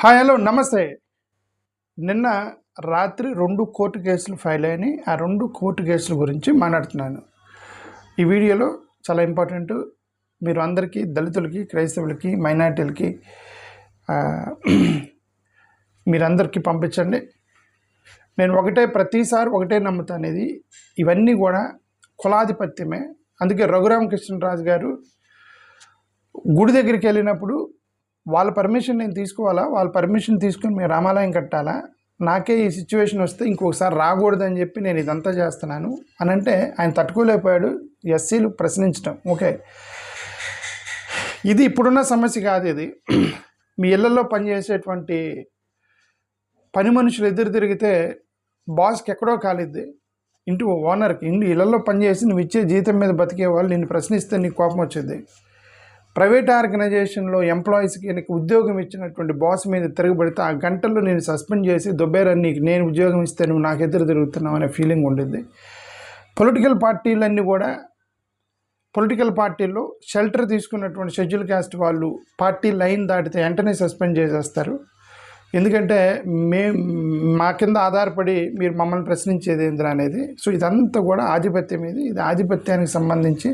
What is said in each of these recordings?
Hi hello నమస్తే. నిన్న రాత్రి 2 కోర్టు కేసులు ఫైల్ అయినాయి. ఆ 2 కోర్టు కేసుల గురించి మాట్లాడుతున్నాను. ఈ వీడియోలో చాలా ఇంపార్టెంట్. మీరు అందరికీ, దళితులకి, క్రైస్తవులకి, మైనారిటీలకి మీరందరికీ పంపించండి. నేను ప్రతిసారి ఒకటే నమ్ముతాను, ఇవన్నీ కూడా కులాధిపత్యమే. అందుకే రఘురామకృష్ణరాజు గారు గుడి దగ్గరికి వెళ్ళినప్పుడు వాళ్ళ పర్మిషన్ నేను తీసుకోవాలా, వాళ్ళ పర్మిషన్ తీసుకుని మేము రామాలయం కట్టాలా, నాకే ఈ సిచ్యువేషన్ వస్తే ఇంకొకసారి రాకూడదని చెప్పి నేను ఇదంతా చేస్తున్నాను అని అంటే ఆయన తట్టుకోలేకపోయాడు. ఎస్సీలు ప్రశ్నించడం ఓకే, ఇది ఇప్పుడున్న సమస్య కాదు. ఇది మీ ఇళ్లలో పనిచేసేటువంటి పని మనుషులు ఎదురు తిరిగితే బాస్కి ఎక్కడో కాలిద్ది, ఇంటి ఓనర్కి ఇళ్లలో పనిచేసి నువ్వు ఇచ్చే జీతం మీద బతికే వాళ్ళు నిన్ను ప్రశ్నిస్తే నీకు కోపం వచ్చింది. ప్రైవేట్ ఆర్గనైజేషన్లో ఎంప్లాయీస్కి నీకు ఉద్యోగం ఇచ్చినటువంటి బాస్ మీద తిరగబడితే ఆ గంటల్లో నేను సస్పెండ్ చేసి దొబ్బేరని నీకు నేను ఉద్యోగం ఇస్తే నువ్వు నాకు ఎదురు తిరుగుతున్నావు అనే ఫీలింగ్ ఉండింది. పొలిటికల్ పార్టీల్లో షెల్టర్ తీసుకున్నటువంటి షెడ్యూల్ క్యాస్ట్ వాళ్ళు పార్టీ లైన్ దాటితే వెంటనే సస్పెండ్ చేసేస్తారు. ఎందుకంటే మా కింద ఆధారపడి మీరు మమ్మల్ని ప్రశ్నించేది ఏంద్రా అనేది. సో ఇదంతా కూడా ఆధిపత్యం. ఇది ఆధిపత్యానికి సంబంధించి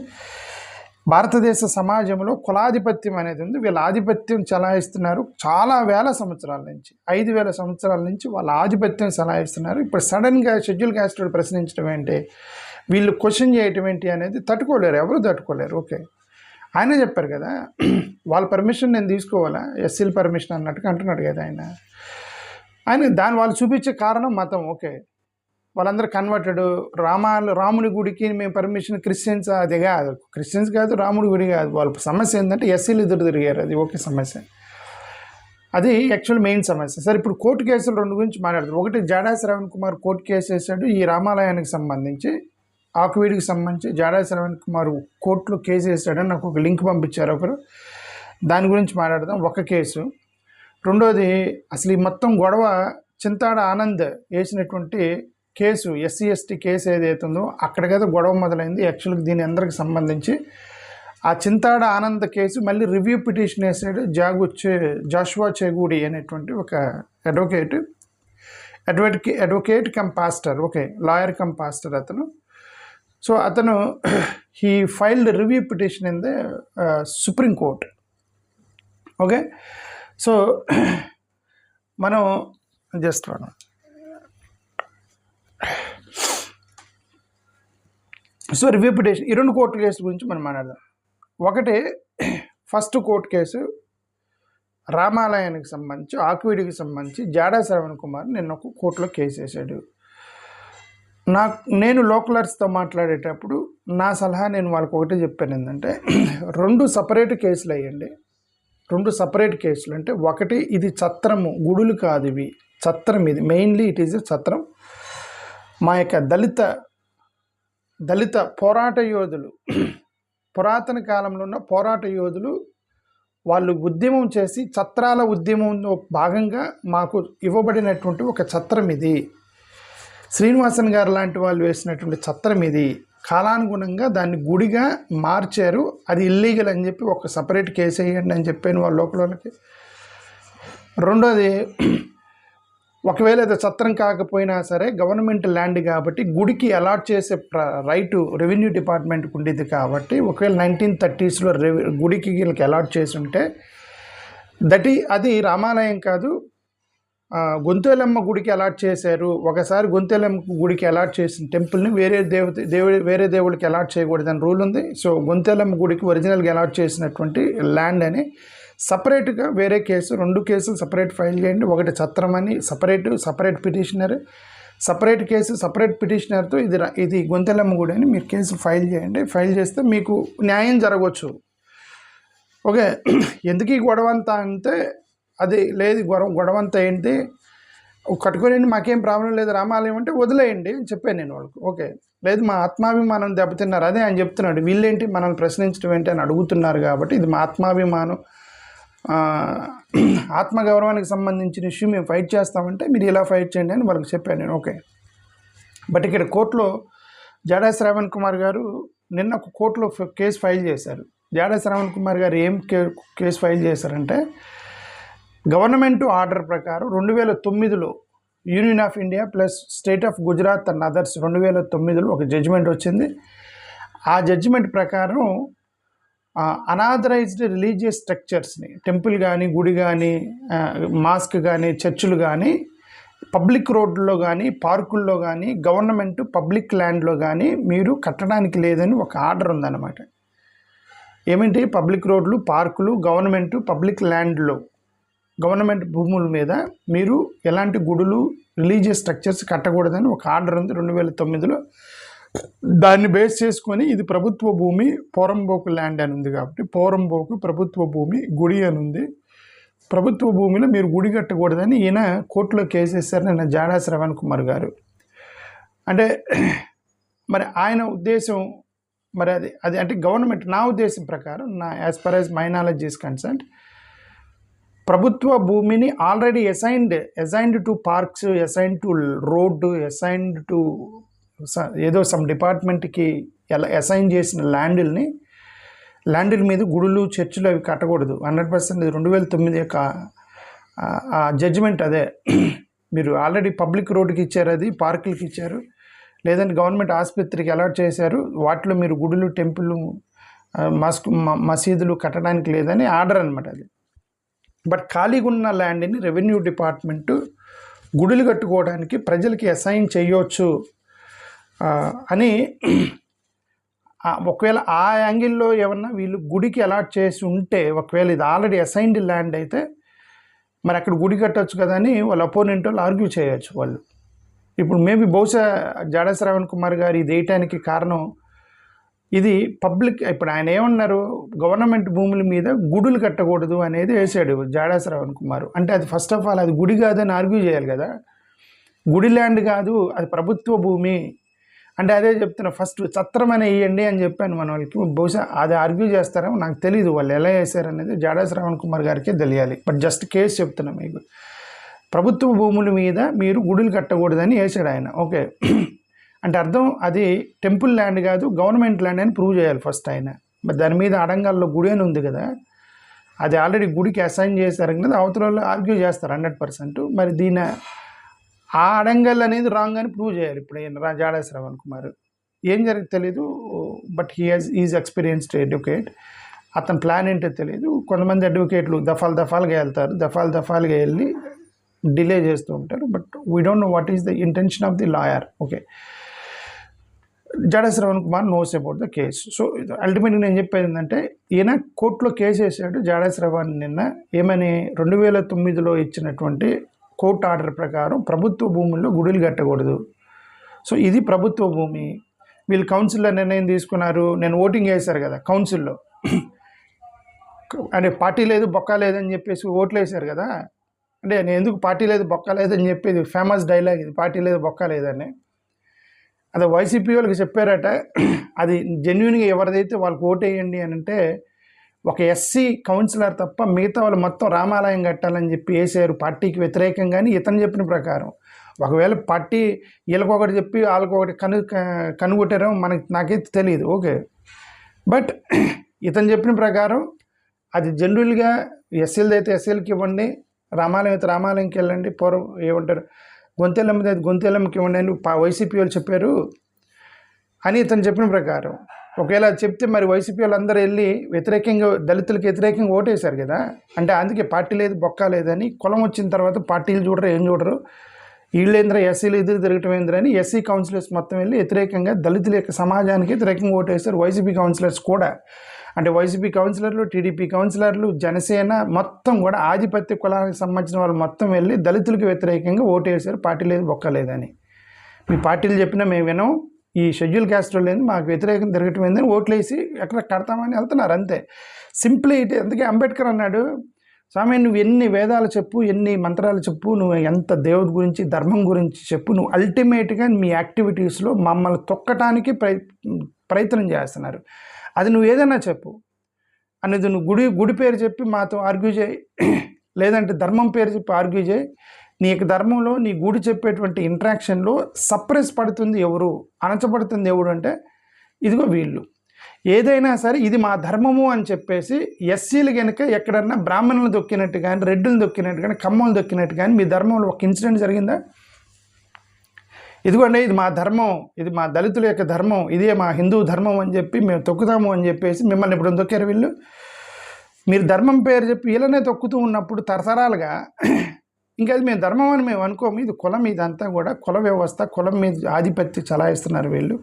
భారతదేశ సమాజంలో కులాధిపత్యం అనేది ఉంది. వీళ్ళ ఆధిపత్యం చలాయిస్తున్నారు చాలా వేల సంవత్సరాల నుంచి, 5,000 సంవత్సరాల నుంచి వాళ్ళ ఆధిపత్యం చలాయిస్తున్నారు. ఇప్పుడు సడన్గా షెడ్యూల్ క్యాస్ట్ ప్రశ్నించడం ఏంటి, వీళ్ళు క్వశ్చన్ చేయటం ఏంటి అనేది తట్టుకోలేరు, ఎవరు తట్టుకోలేరు. ఓకే, ఆయన చెప్పారు కదా వాళ్ళ పర్మిషన్ నేను తీసుకోవాలా, ఎస్సీల పర్మిషన్ అన్నట్టుగా అంటున్నాడు కదా ఆయన దాని వాళ్ళు చూపించే కారణం మతం. ఓకే, వాళ్ళందరూ కన్వర్టెడ్, రాముని గుడికి మేము పర్మిషన్, క్రిస్టియన్స్ అది కాదు, క్రిస్టియన్స్ కాదు, రాముడి గుడి కాదు. వాళ్ళ సమస్య ఏంటంటే ఎస్సీలు ఎదురు తిరిగారు, అది ఓకే సమస్య, అది యాక్చువల్ మెయిన్ సమస్య. సరే, ఇప్పుడు కోర్టు కేసులు 2 గురించి మాట్లాడుతారు. ఒకటి, జాడా శ్రవణ్ కుమార్ కోర్టు కేసు వేసాడు ఈ రామాలయానికి సంబంధించి, ఆకువీడికి సంబంధించి జాడా శ్రవణ్ కుమార్ కోర్టులో కేసు వేసాడని నాకు ఒక లింక్ పంపించారు ఒకరు, దాని గురించి మాట్లాడదాం. ఒక కేసు. రెండోది, అసలు ఈ మొత్తం గొడవ చింతాడ ఆనంద్ వేసినటువంటి కేసు, SC/ST కేసు ఏదైతుందో అక్కడ కదా గొడవ మొదలైంది. యాక్చువల్గా దీని అందరికి సంబంధించి ఆ చింతాడ ఆనంద్ కేసు మళ్ళీ రివ్యూ పిటిషన్ వేసాడు జాషువా చెగూడి అనేటువంటి ఒక advocate come pastor, okay, lawyer come pastor అతను. సో అతను he filed review petition in the supreme court. Okay, so మనం జస్ట్ సో రివ్యూ పిటిషన్, ఈ 2 కోర్టు కేసుల గురించి మనం మాట్లాడదాం. ఒకటి, ఫస్ట్ కోర్టు కేసు రామాలయానికి సంబంధించి, ఆకువీడికి సంబంధించి జాడా శ్రవణ్ కుమార్ నిన్న ఒక కోర్టులో కేసు వేసాడు. నేను లోకలర్స్తో మాట్లాడేటప్పుడు నా సలహా నేను వాళ్ళకి ఒకటే చెప్పాను, ఏంటంటే 2 సపరేట్ కేసులు వేయండి. 2 సపరేట్ కేసులు అంటే, ఒకటి ఇది చత్రము, గుడులు కాదు ఇవి, చత్రం. ఇది మెయిన్లీ ఇట్ ఈజ్ చత్రం. మా యొక్క దళిత పోరాట యోధులు, పురాతన కాలంలో ఉన్న పోరాట యోధులు వాళ్ళు ఉద్యమం చేసి ఛత్రాల ఉద్యమంలో భాగంగా మాకు ఇవ్వబడినటువంటి ఒక ఛత్రం ఇది. శ్రీనివాసన్ గారు లాంటి వాళ్ళు వేసినటువంటి ఛత్రం ఇది. కాలానుగుణంగా దాన్ని గుడిగా మార్చారు, అది ఇల్లీగల్ అని చెప్పి ఒక సపరేట్ కేసు వేయండి అని చెప్పాను వాళ్ళ లోకలకి. రెండోది, ఒకవేళ అది చత్రం కాకపోయినా సరే గవర్నమెంట్ ల్యాండ్ కాబట్టి గుడికి అలాట్ చేసే రైటు రెవెన్యూ డిపార్ట్మెంట్కి ఉండేది కాబట్టి, ఒకవేళ 1930s గుడికి వీళ్ళకి అలాట్ చేసి ఉంటే అది రామాలయం కాదు, గొంతేలమ్మ గుడికి అలాట్ చేశారు. ఒకసారి గొంతేలమ్మ గుడికి అలాట్ చేసిన టెంపుల్ని వేరే దేవుడికి అలాట్ చేయకూడదని రూల్ ఉంది. సో గొంతేలమ్మ గుడికి ఒరిజినల్గా అలాట్ చేసినటువంటి ల్యాండ్ అని సపరేట్గా వేరే కేసు, 2 కేసులు సపరేట్ ఫైల్ చేయండి. ఒకటి చత్రం అని separate petitioner, separate case separate పిటిషనర్తో ఇది గొంతెలమ్మ గుడి అని మీరు కేసు ఫైల్ చేయండి. ఫైల్ చేస్తే మీకు న్యాయం జరగవచ్చు. ఓకే, ఎందుకు ఈ గొడవంతా అంటే, అది లేదు గొడవంతా ఏంటి, కట్టుకోలేండి, మాకేం ప్రాబ్లం లేదు, రామాలయం అంటే వదిలేయండి అని చెప్పాను నేను వాళ్ళకు. ఓకే, లేదు మా ఆత్మాభిమానం దెబ్బతిన్నారు, అదే ఆయన చెప్తున్నాడు, వీళ్ళేంటి మనల్ని ప్రశ్నించడం ఏంటి అని అడుగుతున్నారు కాబట్టి ఇది మా ఆత్మాభిమానం, ఆత్మగౌరవానికి సంబంధించిన ఇష్యూ మేము ఫైట్ చేస్తామంటే మీరు ఇలా ఫైట్ చేయండి అని వాళ్ళకి చెప్పాను నేను. ఓకే, బట్ ఇక్కడ కోర్టులో జాడా శ్రవణ్ కుమార్ గారు నిన్న ఒక కోర్టులో కేసు ఫైల్ చేశారు. జాడా శ్రవణ్ కుమార్ గారు ఏం కేసు ఫైల్ చేశారంటే, గవర్నమెంట్ ఆర్డర్ ప్రకారం 2009లో union of India plus state of Gujarat and others 2009లో ఒక జడ్జిమెంట్ వచ్చింది. ఆ జడ్జిమెంట్ ప్రకారం అనాథరైజ్డ్ రిలీజియస్ స్ట్రక్చర్స్ని, టెంపుల్ కానీ, గుడి కానీ, మాస్క్ కానీ, చర్చిలు కానీ పబ్లిక్ రోడ్లో కానీ, పార్కుల్లో కానీ, గవర్నమెంట్ పబ్లిక్ ల్యాండ్లో కానీ మీరు కట్టడానికి లేదని ఒక ఆర్డర్ ఉందన్నమాట. ఏమిటి? పబ్లిక్ రోడ్లు, పార్కులు, గవర్నమెంట్ పబ్లిక్ ల్యాండ్లో, గవర్నమెంట్ భూముల మీద మీరు ఎలాంటి గుడులు, రిలీజియస్ స్ట్రక్చర్స్ కట్టకూడదని ఒక ఆర్డర్ ఉంది 2009లో. దాన్ని బేస్ చేసుకొని ఇది ప్రభుత్వ భూమి, పోరంబోకు ల్యాండ్ అని ఉంది కాబట్టి పోరంబోకు ప్రభుత్వ భూమి, గుడి అని ఉంది. ప్రభుత్వ భూమిలో మీరు గుడి కట్టకూడదని ఈయన కోర్టులో కేసు వేశారు నిన్న జాడా శ్రవణ్ కుమార్ గారు. అంటే మరి ఆయన ఉద్దేశం మరి అది అంటే గవర్నమెంట్, నా ఉద్దేశం ప్రకారం, as per as my knowledge is concerned, ప్రభుత్వ భూమిని already assigned to parks, assigned to road, assigned to ఏదో సమ్ డిపార్ట్మెంట్కి అసైన్ చేసిన ల్యాండ్ల మీద గుడులు, చర్చిలు అవి కట్టకూడదు. 100% 2009 యొక్క జడ్జిమెంట్ అదే. మీరు ఆల్రెడీ పబ్లిక్ రోడ్డుకి ఇచ్చారు, అది పార్కులకి ఇచ్చారు, లేదంటే గవర్నమెంట్ ఆసుపత్రికి అలాట్ చేశారు, వాటిలో మీరు గుడులు, టెంపుల్, మసీదులు కట్టడానికి లేదని ఆర్డర్ అనమాట అది. బట్ ఖాళీగా ఉన్న ల్యాండ్ని రెవెన్యూ డిపార్ట్మెంట్ గుడులు కట్టుకోవడానికి ప్రజలకి అసైన్ చేయవచ్చు అని, ఒకవేళ ఆ యాంగిల్లో ఏమన్నా వీళ్ళు గుడికి అలాట్ చేసి ఉంటే, ఒకవేళ ఇది ఆల్రెడీ అసైన్డ్ ల్యాండ్ అయితే మరి అక్కడ గుడి కట్టవచ్చు కదా అని వాళ్ళ అపోనెంట్ వాళ్ళు ఆర్గ్యూ చేయొచ్చు వాళ్ళు. ఇప్పుడు మేబీ బహుశా జాడా శ్రవణ్ కుమార్ గారు ఇది వేయటానికి కారణం ఇది పబ్లిక్. ఇప్పుడు ఆయన ఏమన్నారు, గవర్నమెంట్ భూముల మీద గుడులు కట్టకూడదు అనేది వేసాడు జాడా శ్రవణ్ కుమార్. అంటే అది ఫస్ట్ ఆఫ్ ఆల్ అది గుడి కాదని ఆర్గ్యూ చేయాలి కదా. గుడి ల్యాండ్ కాదు, అది ప్రభుత్వ భూమి అంటే అదే చెప్తున్నా. ఫస్ట్ చత్రం అని వేయండి అని చెప్పాను మన వాళ్ళకి. బహుశా అది ఆర్గ్యూ చేస్తారేమో, నాకు తెలియదు వాళ్ళు ఎలా వేసారనేది జాడా శ్రవణ్ కుమార్ గారికే తెలియాలి. బట్ జస్ట్ కేసు చెప్తున్నా మీకు. ప్రభుత్వ భూముల మీద మీరు గుడులు కట్టకూడదని వేసాడు ఆయన. ఓకే, అంటే అర్థం అది టెంపుల్ ల్యాండ్ కాదు, గవర్నమెంట్ ల్యాండ్ అని ప్రూవ్ చేయాలి ఫస్ట్ ఆయన. మరి దాని మీద అడంగాల్లో గుడి అని ఉంది కదా, అది ఆల్రెడీ గుడికి అసైన్ చేశారు కదా, అవతల వాళ్ళు ఆర్గ్యూ చేస్తారు 100%. మరి దీని ఆ అడంగల్ అనేది రాంగ్ అని ప్రూవ్ చేయాలి ఇప్పుడు జాడా శ్రవణ్ కుమార్. ఏం జరిగింది తెలీదు, బట్ ఈజ్ ఎక్స్పీరియన్స్డ్ అడ్వకేట్. అతని ప్లాన్ ఏంటో తెలియదు. కొంతమంది అడ్వకేట్లు దఫాలుగా వెళ్తారు, దఫాలుగా వెళ్ళి డిలే చేస్తూ ఉంటారు. But we don't know what is the intention of the lawyer. Okay, Jada Shravan Kumar knows about the case. So అల్టిమేట్గా నేను చెప్పేది ఏంటంటే, ఈయన కోర్టులో కేసు వేసాడు జాడా శ్రవణ్ నిన్న. ఏమని? 2009లో ఇచ్చినటువంటి కోర్టు ఆర్డర్ ప్రకారం ప్రభుత్వ భూముల్లో గుడులు కట్టకూడదు. సో ఇది ప్రభుత్వ భూమి. వీళ్ళు కౌన్సిల్లో నిర్ణయం తీసుకున్నారు. నేను ఓటింగ్ వేశారు కదా కౌన్సిల్లో, అంటే పార్టీ లేదు బొక్క లేదని చెప్పేసి ఓట్లు వేశారు కదా. అంటే నేను ఎందుకు పార్టీ లేదు బొక్క లేదని చెప్పేది ఫేమస్ డైలాగ్ ఇది, పార్టీ లేదు బొక్క లేదని. అదే వైసీపీ వాళ్ళకి చెప్పారట, అది జెన్యున్గా ఎవరిదైతే వాళ్ళకి ఓటు వేయండి అని అంటే, ఒక ఎస్సీ కౌన్సిలర్ తప్ప మిగతా వాళ్ళు మొత్తం రామాలయం కట్టాలని చెప్పి వేసారు పార్టీకి వ్యతిరేకంగాని ఇతను చెప్పిన ప్రకారం. ఒకవేళ పార్టీ వీళ్ళకొకటి చెప్పి వాళ్ళకొకటి కనుగొట్టారో నాకైతే తెలియదు. ఓకే, బట్ ఇతను చెప్పిన ప్రకారం అది జనరల్గా ఎస్సీలది అయితే ఎస్సీలకి ఇవ్వండి, రామాలయం అయితే రామాలయంకి వెళ్ళండి, ఏమంటారు గొంతెల్లమ్మది అయితే గొంతెల్లమ్మకి ఇవ్వండి అని వైసీపీ వాళ్ళు చెప్పారు అని ఇతను చెప్పిన ప్రకారం. ఒకవేళ చెప్తే మరి వైసీపీ వాళ్ళందరూ వెళ్ళి వ్యతిరేకంగా, దళితులకు వ్యతిరేకంగా ఓటేశారు కదా. అంటే అందుకే పార్టీ లేదు బొక్క లేదని, కులం వచ్చిన తర్వాత పార్టీలు చూడరు, ఏం చూడరు, వీళ్ళేంద్ర ఎస్సీలు ఎదురు తిరగటం ఏంద్రని ఎస్సీ కౌన్సిలర్స్ మొత్తం వెళ్ళి వ్యతిరేకంగా దళితుల యొక్క సమాజానికి వ్యతిరేకంగా ఓటేశారు. వైసీపీ కౌన్సిలర్స్ కూడా, అంటే వైసీపీ కౌన్సిలర్లు, టీడీపీ కౌన్సిలర్లు, జనసేన మొత్తం కూడా ఆధిపత్య కులానికి సంబంధించిన వాళ్ళు మొత్తం వెళ్ళి దళితులకు వ్యతిరేకంగా ఓటేశారు, పార్టీ లేదు బొక్క లేదని. మీ పార్టీలు చెప్పినా మేము వినం, ఈ షెడ్యూల్ క్యాస్ట్ లేదు మాకు వ్యతిరేకం తిరగటం ఏందని ఓట్లేసి ఎక్కడ కడతామని వెళ్తున్నారు అంతే. Simply it. అందుకే అంబేద్కర్ అన్నాడు, స్వామి నువ్వు ఎన్ని వేదాలు చెప్పు, ఎన్ని మంత్రాలు చెప్పు, నువ్వు ఎంత దేవుడి గురించి, ధర్మం గురించి చెప్పు, నువ్వు అల్టిమేట్గా మీ యాక్టివిటీస్లో మమ్మల్ని తొక్కటానికి ప్రయత్నం చేస్తున్నారు. అది నువ్వు ఏదైనా చెప్పు అనేది, నువ్వు గుడి పేరు చెప్పి మాతో ఆర్గ్యూ చేయి, లేదంటే ధర్మం పేరు చెప్పి ఆర్గ్యూ చేయి. నీ యొక్క ధర్మంలో నీ గుడి చెప్పేటువంటి ఇంట్రాక్షన్లో సప్రెస్ పడుతుంది ఎవరు, అణచబడుతుంది ఎవరు అంటే ఇదిగో వీళ్ళు. ఏదైనా సరే ఇది మా ధర్మము అని చెప్పేసి ఎస్సీలు కనుక ఎక్కడన్నా బ్రాహ్మణులు దొక్కినట్టు కానీ, రెడ్డులు దొక్కినట్టు కానీ, కమ్మలు దొక్కినట్టు కానీ మీ ధర్మంలో ఒక ఇన్సిడెంట్ జరిగిందా? ఇదిగోండి ఇది మా ధర్మం, ఇది మా దళితుల యొక్క ధర్మం, ఇదే మా హిందూ ధర్మం అని చెప్పి మేము తొక్కుతాము అని చెప్పేసి మిమ్మల్ని ఇప్పుడు తొక్కారు వీళ్ళు. మీరు ధర్మం పేరు చెప్పి వీళ్ళనే తొక్కుతూ ఉన్నప్పుడు తరతరాలుగా ఇంకా అది మేము ధర్మం అని మేము అనుకోము, ఇది కులం, ఇదంతా కూడా కుల వ్యవస్థ, కులం మీద ఆధిపత్యం చలాయిస్తున్నారు వీళ్ళు.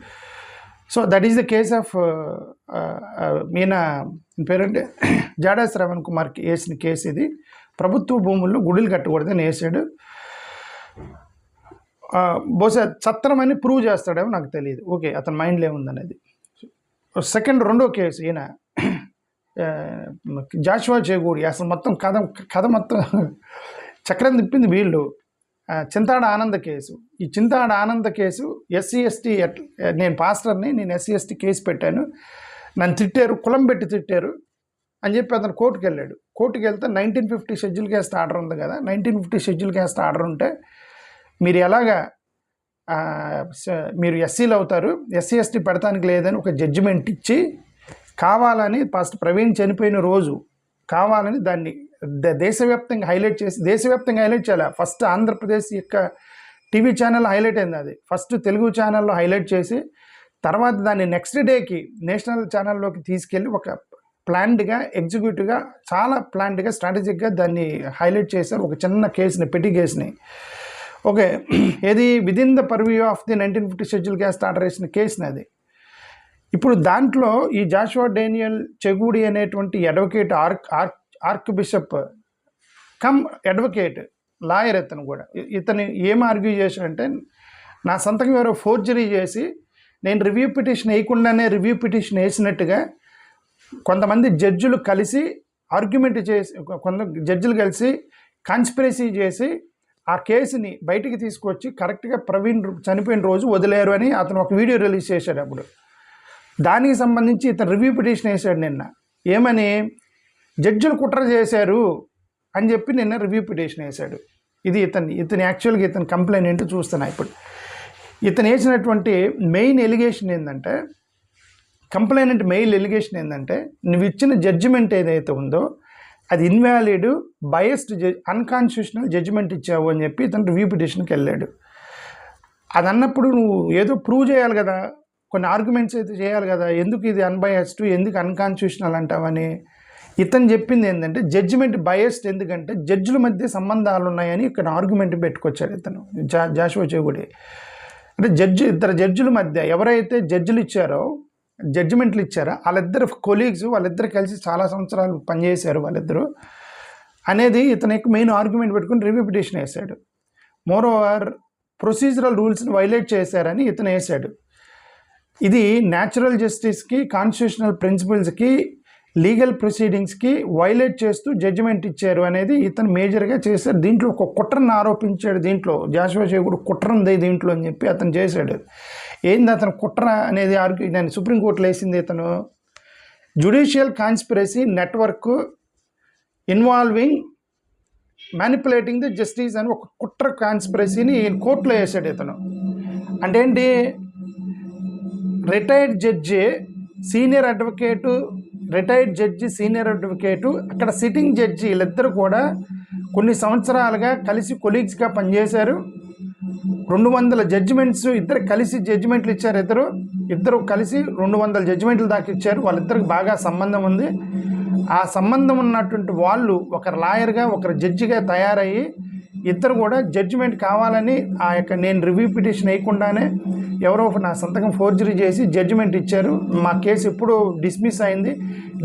So that is the case of Meena పేరంటే జాడా శ్రవణ్ కుమార్కి వేసిన కేసు ఇది. ప్రభుత్వ భూముల్లో గుడులు కట్టకూడదని వేసాడు. బహుశా చట్టం అని ప్రూవ్ చేస్తాడేమో నాకు తెలియదు. ఓకే, అతని మైండ్లో ఏముందనేది. రెండో కేసు ఈయన జాషువా చేగూడి. అసలు మొత్తం కథ మొత్తం చక్రం తిప్పింది వీళ్ళు. చింతాడ ఆనంద కేసు. ఈ చింతాడ ఆనంద కేసు ఎస్సీ ఎస్టీ, నేను పాస్టర్ని, నేను ఎస్సీ ఎస్టీ కేసు పెట్టాను, నన్ను తిట్టారు, కులం పెట్టి తిట్టారు అని చెప్పి అతను కోర్టుకు వెళ్ళాడు. కోర్టుకు వెళ్తే 1950 షెడ్యూల్ క్యాస్ట్ ఆర్డర్ ఉంది కదా, 1950 షెడ్యూల్ క్యాస్ట్ ఆర్డర్ ఉంటే మీరు ఎలాగా మీరు ఎస్సీలు అవుతారు, ఎస్సీ ఎస్టీ పెడతానికి లేదని ఒక జడ్జిమెంట్ ఇచ్చి కావాలని ఫస్ట్ ప్రవీణ్ చనిపోయిన రోజు కావాలని దాన్ని దేశవ్యాప్తంగా హైలైట్ చేసి, దేశవ్యాప్తంగా హైలైట్ చేయాలి. ఫస్ట్ ఆంధ్రప్రదేశ్ యొక్క టీవీ ఛానల్ హైలైట్ అయింది, అది ఫస్ట్ తెలుగు ఛానల్లో హైలైట్ చేసి తర్వాత దాన్ని నెక్స్ట్ డేకి నేషనల్ ఛానల్లోకి తీసుకెళ్ళి ఒక ప్లాన్డ్గా, ఎగ్జిక్యూటివ్గా, చాలా ప్లాన్డ్గా, స్ట్రాటజిక్గా దాన్ని హైలైట్ చేశారు. ఒక చిన్న కేసుని, పెట్టి కేసుని. ఓకే, ఏది within the purview of the 1950 schedule caste order వేసిన కేసుని అది. ఇప్పుడు దాంట్లో ఈ జాషువా డానియల్ చెగూడి అనేటువంటి advocate, arc bishop come advocate, lawyer, ఇతను కూడా ఇతను ఏం ఆర్గ్యూ చేశాడంటే, నా సంతకం ఎవరో ఫోర్జరీ చేసి నేను రివ్యూ పిటిషన్ వేయకుండానే రివ్యూ పిటిషన్ వేసినట్టుగా కొంతమంది జడ్జిలు కలిసి ఆర్గ్యుమెంట్ చేసి, జడ్జిలు కలిసి కాన్స్పిరసీ చేసి ఆ కేసుని బయటికి తీసుకొచ్చి కరెక్ట్గా ప్రవీణ్ చనిపోయిన రోజు వదిలేరు అని అతను ఒక వీడియో రిలీజ్ చేశాడు. అప్పుడు దానికి సంబంధించి ఇతను రివ్యూ పిటిషన్ వేసాడు నిన్న. ఏమని, జడ్జిలు కుట్ర చేశారు అని చెప్పి నిన్న రివ్యూ పిటిషన్ వేశాడు. ఇది ఇతని యాక్చువల్గా ఇతని కంప్లైంట్ ఏంటో చూస్తున్నా. ఇప్పుడు ఇతను వేసినటువంటి మెయిన్ ఎలిగేషన్ ఏంటంటే, కంప్లైంట్ మెయిన్ ఎలిగేషన్ ఏంటంటే, నువ్వు ఇచ్చిన జడ్జిమెంట్ ఏదైతే ఉందో అది ఇన్వాలిడ్, బయస్డ్, అన్కాన్స్టిట్యూషనల్ జడ్జిమెంట్ ఇచ్చావు అని చెప్పి ఇతను రివ్యూ పిటిషన్కి వెళ్ళాడు. అది అన్నప్పుడు నువ్వు ఏదో ప్రూవ్ చేయాలి కదా, కొన్ని ఆర్గ్యుమెంట్స్ అయితే చేయాలి కదా, ఎందుకు ఇది అన్బయస్డ్, ఎందుకు అన్కాన్స్టిట్యూషనల్ అంటావని. ఇతను చెప్పింది ఏంటంటే జడ్జిమెంట్ బయస్డ్, ఎందుకంటే జడ్జిల మధ్య సంబంధాలు ఉన్నాయని ఇక్కడ ఆర్గ్యుమెంట్ పెట్టుకొచ్చాడు ఇతను, జాషువా చెగూడి. అంటే ఇద్దరు జడ్జిల మధ్య ఎవరైతే జడ్జిలు ఇచ్చారో, జడ్జిమెంట్లు ఇచ్చారో వాళ్ళిద్దరు కొలీగ్స్, వాళ్ళిద్దరు కలిసి చాలా సంవత్సరాలు పనిచేశారు వాళ్ళిద్దరూ అనేది ఇతని యొక్క మెయిన్ ఆర్గ్యుమెంట్ పెట్టుకుని రివ్యూ పిటిషన్ వేశాడు. మోర్ ఓవర్ ప్రొసీజరల్ రూల్స్ని వైలేట్ చేశారని ఇతను వేశాడు. ఇది న్యాచురల్ జస్టిస్కి, కాన్స్టిట్యూషనల్ ప్రిన్సిపల్స్కి, లీగల్ ప్రొసీడింగ్స్కి వైలేట్ చేస్తూ జడ్జిమెంట్ ఇచ్చారు అనేది ఇతను మేజర్గా చేశారు. దీంట్లో ఒక కుట్రను ఆరోపించాడు. దీంట్లో జాషువా చెగూడి కుట్ర ఉంది దీంట్లో అని చెప్పి అతను చేశాడు. ఏంది అతను కుట్ర అనేది నేను సుప్రీంకోర్టులో వేసింది, ఇతను judicial conspiracy network involving manipulating the justice అని ఒక కుట్ర కాన్స్పిరసీని కోర్టులో వేసాడు ఇతను. అంటే ఏంటి, retired judge, senior advocate, retired judge, senior advocate, అక్కడ సిట్టింగ్ జడ్జి, వీళ్ళిద్దరు కూడా కొన్ని సంవత్సరాలుగా కలిసి కొలీగ్స్గా పనిచేశారు. 200 జడ్జిమెంట్స్ ఇద్దరు కలిసి జడ్జిమెంట్లు ఇచ్చారు. ఇద్దరు కలిసి 200 జడ్జిమెంట్లు దాకా ఇచ్చారు. వాళ్ళిద్దరికి బాగా సంబంధం ఉంది. ఆ సంబంధం ఉన్నటువంటి వాళ్ళు ఒకరు లాయర్గా, ఒకరు జడ్జిగా తయారయ్యి ఇద్దరు కూడా జడ్జిమెంట్ కావాలని ఆ యొక్క నేను రివ్యూ పిటిషన్ వేయకుండానే ఎవరో నా సంతకం ఫోర్జరీ చేసి జడ్జిమెంట్ ఇచ్చారు. మా కేసు ఎప్పుడూ డిస్మిస్ అయింది.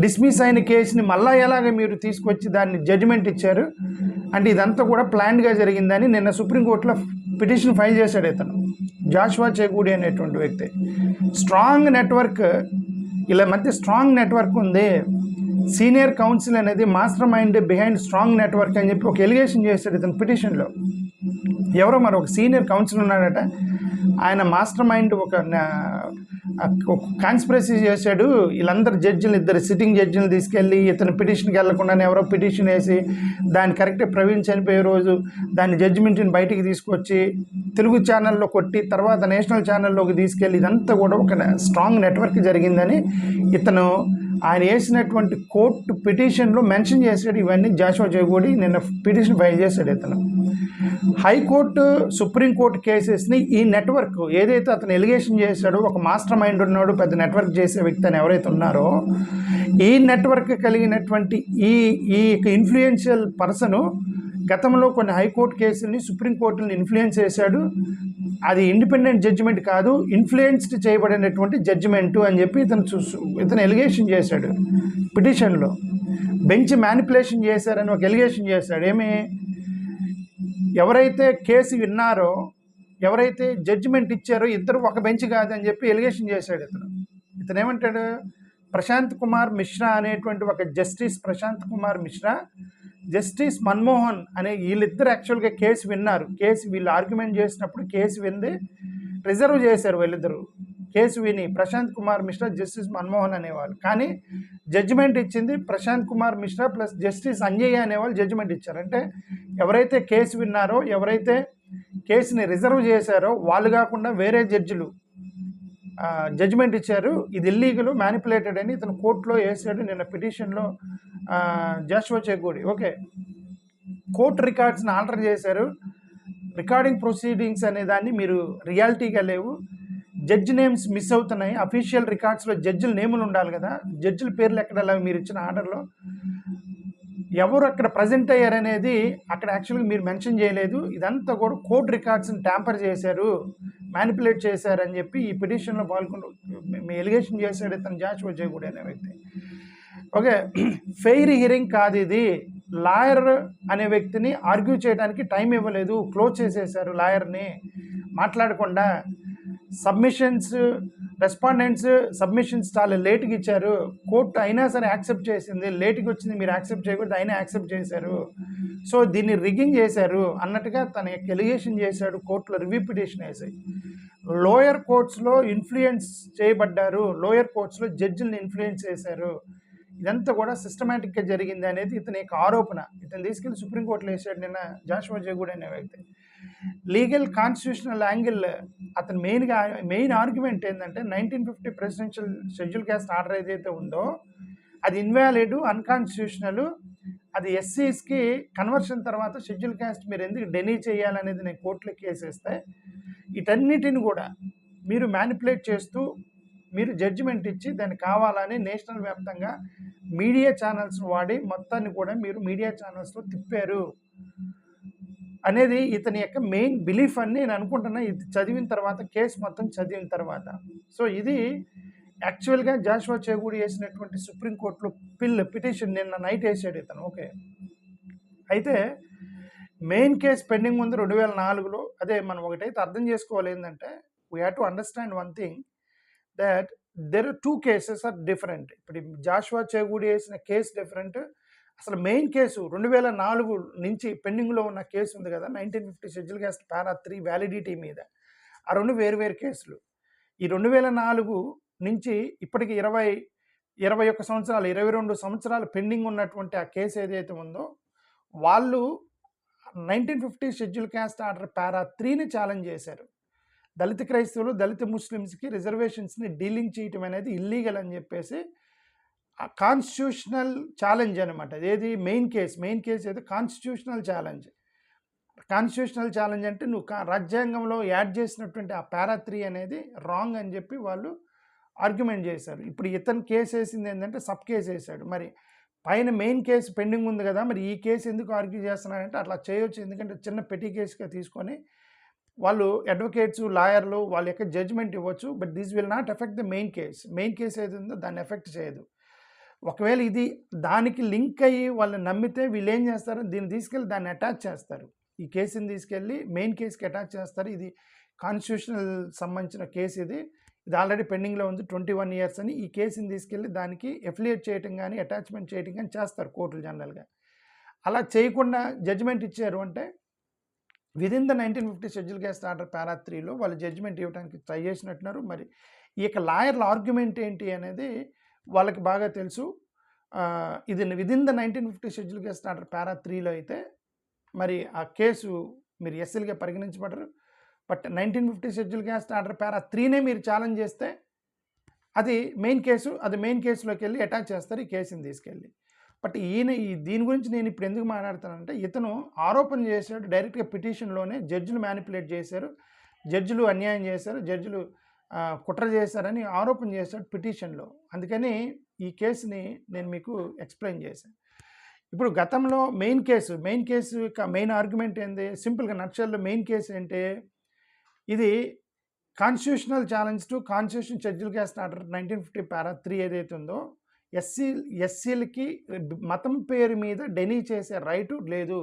డిస్మిస్ అయిన కేసుని మళ్ళా ఎలాగ మీరు తీసుకొచ్చి దాన్ని జడ్జిమెంట్ ఇచ్చారు అంటే ఇదంతా కూడా ప్లాన్డ్గా జరిగిందని నిన్న సుప్రీంకోర్టులో పిటిషన్ ఫైల్ చేశాడు ఇతను, జాషువా చెగూడి అనేటువంటి వ్యక్తి. స్ట్రాంగ్ నెట్వర్క్, ఇలా మధ్య స్ట్రాంగ్ నెట్వర్క్ ఉంది. సీనియర్ కౌన్సిల్ అనేది master mind behind strong network అని చెప్పి ఒక ఎలిగేషన్ చేశాడు ఇతను పిటిషన్లో. ఎవరో మరి ఒక సీనియర్ కౌన్సిల్ ఉన్నాడట, ఆయన మాస్టర్ మైండ్, ఒక కాన్స్పిరసీ చేశాడు. వీళ్ళందరూ జడ్జిలు, ఇద్దరు సిట్టింగ్ జడ్జిలు తీసుకెళ్ళి ఇతను పిటిషన్కి వెళ్లకుండానే ఎవరో పిటిషన్ వేసి దాన్ని కరెక్ట్ ప్రవీణ్ చనిపోయే రోజు దాని జడ్జిమెంట్ని బయటికి తీసుకొచ్చి తెలుగు ఛానల్లో కొట్టి తర్వాత నేషనల్ ఛానల్లోకి తీసుకెళ్ళి ఇదంతా కూడా ఒక స్ట్రాంగ్ నెట్వర్క్ జరిగిందని ఇతను ఆయన వేసినటువంటి కోర్టు పిటిషన్లో మెన్షన్ చేశాడు. ఇవన్నీ జాషువా చెగోడి నిన్న పిటిషన్ ఫైల్ చేశాడు. ఇతను హైకోర్టు, సుప్రీంకోర్టు కేసెస్ని ఈ నెట్వర్క్ ఏదైతే అతను ఎలిగేషన్ చేశాడో, ఒక మాస్టర్ మైండ్ ఉన్నాడు, పెద్ద నెట్వర్క్ చేసే వ్యక్తి అని ఎవరైతే ఉన్నారో, ఈ నెట్వర్క్ కలిగినటువంటి ఈ ఈ ఇన్ఫ్లుయెన్షియల్ పర్సను గతంలో కొన్ని హైకోర్టు కేసుల్ని, సుప్రీంకోర్టుని ఇన్ఫ్లుయెన్స్ చేశాడు. అది ఇండిపెండెంట్ జడ్జిమెంట్ కాదు, ఇన్ఫ్లుయెన్స్డ్ చేయబడినటువంటి జడ్జిమెంటు అని చెప్పి ఇతను ఎలిగేషన్ చేశాడు పిటిషన్లో. బెంచ్ మ్యానిపులేషన్ చేశారని ఒక ఎలిగేషన్ చేశాడు. ఎవరైతే కేసు విన్నారో, ఎవరైతే జడ్జిమెంట్ ఇచ్చారో ఇద్దరు ఒక బెంచ్ కాదని చెప్పి ఎలిగేషన్ చేశాడు. ఇతను ఏమంటాడు, ప్రశాంత్ కుమార్ మిశ్రా అనేటువంటి ఒక జస్టిస్ ప్రశాంత్ కుమార్ మిశ్రా, జస్టిస్ మన్మోహన్ అనే వీళ్ళిద్దరు యాక్చువల్గా కేసు విన్నారు. వీళ్ళు ఆర్గ్యుమెంట్ చేసినప్పుడు కేసు వింది రిజర్వ్ చేశారు. వీళ్ళిద్దరు కేసు విని ప్రశాంత్ కుమార్ మిశ్రా, జస్టిస్ మన్మోహన్ అనేవాళ్ళు. కానీ జడ్జిమెంట్ ఇచ్చింది ప్రశాంత్ కుమార్ మిశ్రా ప్లస్ జస్టిస్ అంజయ్య అనేవాళ్ళు జడ్జిమెంట్ ఇచ్చారు. అంటే ఎవరైతే కేసు విన్నారో, ఎవరైతే కేసుని రిజర్వ్ చేశారో వాళ్ళు కాకుండా వేరే జడ్జిలు జడ్జిమెంట్ ఇచ్చారు. ఇది ఇల్లీగల్, మ్యానిపులేటెడ్ అని ఇతను కోర్టులో వేసాడు నిన్న పిటిషన్లో జాషువా చెగోడి. ఓకే, కోర్టు రికార్డ్స్ని ఆల్టర్ చేశారు. రికార్డింగ్ ప్రొసీడింగ్స్ అనే దాన్ని మీరు రియాలిటీగా లేవు. జడ్జి నేమ్స్ మిస్ అవుతున్నాయి. అఫీషియల్ రికార్డ్స్లో జడ్జిల నేములు ఉండాలి కదా, జడ్జిల పేర్లు ఎక్కడ లేవు మీరు ఇచ్చిన ఆర్డర్లో. ఎవరు అక్కడ ప్రజెంట్ అయ్యారనేది అక్కడ యాక్చువల్గా మీరు మెన్షన్ చేయలేదు. ఇదంతా కూడా కోర్టు రికార్డ్స్ని ట్యాంపర్ చేశారు, మ్యానిపులేట్ చేశారని చెప్పి ఈ పిటిషన్లో మీ ఎలిగేషన్ చేశాడు ఇతను జాషువా చెగోడి అనే వ్యక్తి. ఓకే, ఫెయిర్ హియరింగ్ కాదు ఇది. లాయర్ అనే వ్యక్తిని ఆర్గ్యూ చేయడానికి టైం ఇవ్వలేదు, క్లోజ్ చేసేసారు లాయర్ని మాట్లాడకుండా. రెస్పాండెంట్స్ సబ్మిషన్స్ చాలా లేట్గా ఇచ్చారు. కోర్టు అయినా సరే యాక్సెప్ట్ చేసింది, లేట్గా వచ్చింది మీరు యాక్సెప్ట్ చేయకూడదు, అయినా యాక్సెప్ట్ చేశారు. సో దీన్ని రిగ్గింగ్ చేశారు అన్నట్టుగా తన ఎలిగేషన్ చేశాడు. కోర్టులో రివ్యూ పిటిషన్ వేసాయి. లోయర్ కోర్ట్స్లో ఇన్ఫ్లుయెన్స్ చేయబడ్డారు, లోయర్ కోర్ట్స్లో జడ్జిల్ని ఇన్ఫ్లుయెన్స్ చేశారు. ఇదంతా కూడా సిస్టమేటిక్గా జరిగింది అనేది ఇతని యొక్క ఆరోపణ. ఇతను తీసుకెళ్ళి సుప్రీంకోర్టులో వేసాడు నిన్న జాషువా చెగోడి అనే వ్యక్తి. లీగల్ కాన్స్టిట్యూషనల్ యాంగిల్ అతని మెయిన్ ఆర్గ్యుమెంట్ ఏంటంటే 1950 ప్రెసిడెన్షియల్ షెడ్యూల్ క్యాస్ట్ ఆర్డర్ ఏదైతే ఉందో అది ఇన్వాలిడ్, అన్కాన్స్టిట్యూషనల్. అది ఎస్సీస్కి కన్వర్షన్ తర్వాత షెడ్యూల్ క్యాస్ట్ మీరు ఎందుకు డెనీ చేయాలనేది నేను కోర్టులో కేసేస్తే, వీటన్నిటిని కూడా మీరు మ్యానిపులేట్ చేస్తూ మీరు జడ్జిమెంట్ ఇచ్చి దాన్ని కావాలని నేషనల్ వ్యాప్తంగా మీడియా ఛానల్స్ వాడి మొత్తాన్ని కూడా మీరు మీడియా ఛానల్స్లో తిప్పారు అనేది ఇతని యొక్క మెయిన్ బిలీఫ్ అని నేను అనుకుంటున్నా. ఇది చదివిన తర్వాత, కేసు మొత్తం చదివిన తర్వాత. సో ఇది యాక్చువల్గా జాషువా చెగోడి వేసినటువంటి సుప్రీంకోర్టులో పిటిషన్ నిన్న నైట్ వేసాడు ఇతను. ఓకే, అయితే మెయిన్ కేసు పెండింగ్ ఉంది 2004లో. అదే మనం ఒకటైతే అర్థం చేసుకోవాలి ఏంటంటే, we have to understand one thing, that there are 2 cases are different. ఇప్పుడు జాషువా చెగోడి వేసిన కేసు డిఫరెంట్. అసలు మెయిన్ కేసు 2004 నుంచి పెండింగ్లో ఉన్న కేసు ఉంది కదా, 1950 షెడ్యూల్ క్యాస్ట్ పారా 3 వ్యాలిడిటీ మీద. ఆ రెండు వేరు కేసులు. ఈ 2004 నుంచి ఇప్పటికి 21 సంవత్సరాలు, 22 సంవత్సరాలు పెండింగ్ ఉన్నటువంటి ఆ కేసు ఏదైతే ఉందో, వాళ్ళు 1950 షెడ్యూల్ క్యాస్ట్ ఆర్డర్ పారా 3ని ఛాలెంజ్ చేశారు. దళిత క్రైస్తవులు, దళిత ముస్లిమ్స్కి రిజర్వేషన్స్ని డీలింగ్ చేయటం అనేది ఇల్లీగల్ అని చెప్పేసి కాన్స్టిట్యూషనల్ ఛాలెంజ్ అనమాట. ఏది మెయిన్ కేసు అయితే కాన్స్టిట్యూషనల్ ఛాలెంజ్ అంటే నువ్వు రాజ్యాంగంలో యాడ్ చేసినటువంటి ఆ పారా 3 అనేది రాంగ్ అని చెప్పి వాళ్ళు ఆర్గ్యుమెంట్ చేశారు. ఇప్పుడు ఇతను కేసు వేసింది ఏంటంటే సబ్ కేసు వేసాడు. మరి పైన మెయిన్ కేసు పెండింగ్ ఉంది కదా, మరి ఈ కేసు ఎందుకు ఆర్గ్యూ చేస్తున్నారంటే అట్లా చేయొచ్చు. ఎందుకంటే చిన్న పెట్టి కేసుగా తీసుకొని వాళ్ళు అడ్వకేట్స్, లాయర్లు వాళ్ళ యొక్క జడ్జిమెంట్ ఇవ్వచ్చు. But this will not effect the main case ఏది ఉందో దాన్ని ఎఫెక్ట్ చేయదు. ఒకవేళ ఇది దానికి లింక్ అయ్యి వాళ్ళని నమ్మితే వీళ్ళు ఏం చేస్తారు, దీన్ని తీసుకెళ్ళి దాన్ని అటాచ్ చేస్తారు. ఈ కేసుని తీసుకెళ్ళి మెయిన్ కేసుకి అటాచ్ చేస్తారు. ఇది కాన్స్టిట్యూషనల్ సంబంధించిన కేసు, ఇది ఆల్రెడీ పెండింగ్లో ఉంది 21 years అని. ఈ కేసుని తీసుకెళ్ళి దానికి ఎఫిలియేట్ చేయటం కానీ అటాచ్మెంట్ చేయటం కానీ చేస్తారు కోర్టులు జనరల్గా. అలా చేయకుండా జడ్జిమెంట్ ఇచ్చారు అంటే within the 1950 schedule caste order para 3లో వాళ్ళు జడ్జిమెంట్ ఇవ్వడానికి ట్రై చేసినట్టున్నారు. మరి ఈ యొక్క లాయర్ల ఆర్గ్యుమెంట్ ఏంటి అనేది వాళ్ళకి బాగా తెలుసు. ఇది within the 1950 schedule case order para 3లో అయితే మరి ఆ కేసు మీరు ఎస్ఎల్గా పరిగణించబడరు. But 1950 schedule caste order para 3నే మీరు ఛాలెంజ్ చేస్తే అది మెయిన్ కేసు, అది మెయిన్ కేసులోకి వెళ్ళి అటాచ్ చేస్తారు ఈ కేసుని తీసుకెళ్ళి. బట్ దీని గురించి నేను ఇప్పుడు ఎందుకు మాట్లాడుతానంటే, ఇతను ఆరోపణ చేశాడు డైరెక్ట్గా పిటిషన్లోనే, జడ్జిలు మ్యానిపులేట్ చేశారు, జడ్జిలు అన్యాయం చేశారు, జడ్జిలు కుట్ర చేశారని ఆరోపణ చేశాడు పిటిషన్లో. అందుకని ఈ కేసుని నేను మీకు ఎక్స్ప్లెయిన్ చేశాను. ఇప్పుడు గతంలో మెయిన్ కేసు యొక్క మెయిన్ ఆర్గ్యుమెంట్ ఏంది, సింపుల్గా నక్షల్లో మెయిన్ కేసు ఏంటి, ఇది constitutional challenge to constitution schedule caste order 1950 పారా 3 ఏదైతే ఉందో, ఎస్సీలకి మతం పేరు మీద డెనీ చేసే రైటు లేదు.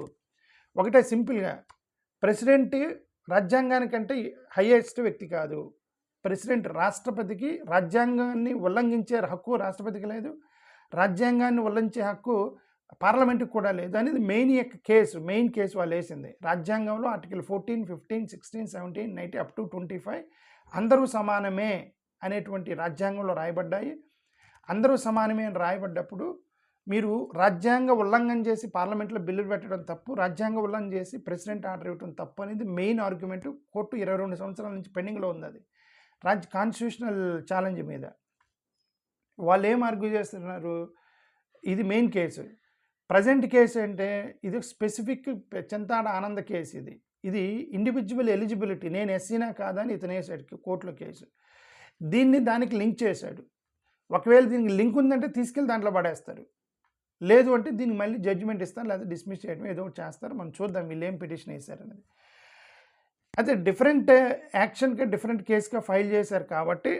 ఒకటే సింపుల్గా, ప్రెసిడెంట్ రాజ్యాంగానికంటే హైయెస్ట్ వ్యక్తి కాదు. ప్రెసిడెంట్ రాష్ట్రపతికి రాజ్యాంగాన్ని ఉల్లంఘించే హక్కు రాష్ట్రపతికి లేదు, రాజ్యాంగాన్ని ఉల్లంఘించే హక్కు పార్లమెంట్కి కూడా లేదు అనేది మెయిన్ కేసు వాళ్ళు వేసింది. రాజ్యాంగంలో ఆర్టికల్ 14, 15, 16, 17, 19 అప్ టు 25 అందరూ సమానమే అనేటువంటి రాజ్యాంగంలో రాయబడ్డాయి. అందరూ సమానమే అని రాయబడ్డప్పుడు మీరు రాజ్యాంగ ఉల్లంఘన చేసి పార్లమెంట్లో బిల్లులు పెట్టడం తప్పు, రాజ్యాంగ ఉల్లంఘన చేసి ప్రెసిడెంట్ ఆర్డర్ ఇవ్వడం తప్పు అనేది మెయిన్ ఆర్గ్యుమెంట్. కోర్టు 22 సంవత్సరాల నుంచి పెండింగ్లో ఉంది అది కాన్స్టిట్యూషనల్ ఛాలెంజ్ మీద. వాళ్ళు ఏం ఆర్గ్యూ చేస్తున్నారు, ఇది మెయిన్ కేసు. ప్రజెంట్ కేసు అంటే ఇది స్పెసిఫిక్ చింతాడ ఆనంద కేసు. ఇది ఇండివిజువల్ ఎలిజిబిలిటీ, నేను ఎస్సీనా కాదా అని ఇతను వేసాడు కోర్టులో కేసు. దానికి లింక్ చేశాడు. ఒకవేళ దీనికి లింక్ ఉందంటే తీసుకెళ్ళి దాంట్లో పడేస్తారు, లేదు అంటే దీనికి మళ్ళీ జడ్జిమెంట్ ఇస్తారు, లేదా డిస్మిస్ చేయడం ఏదో ఒకటి చేస్తారు. మనం చూద్దాం వీళ్ళు ఏం పిటిషన్ వేశారనేది. అయితే డిఫరెంట్ యాక్షన్గా డిఫరెంట్ కేసుగా ఫైల్ చేశారు కాబట్టి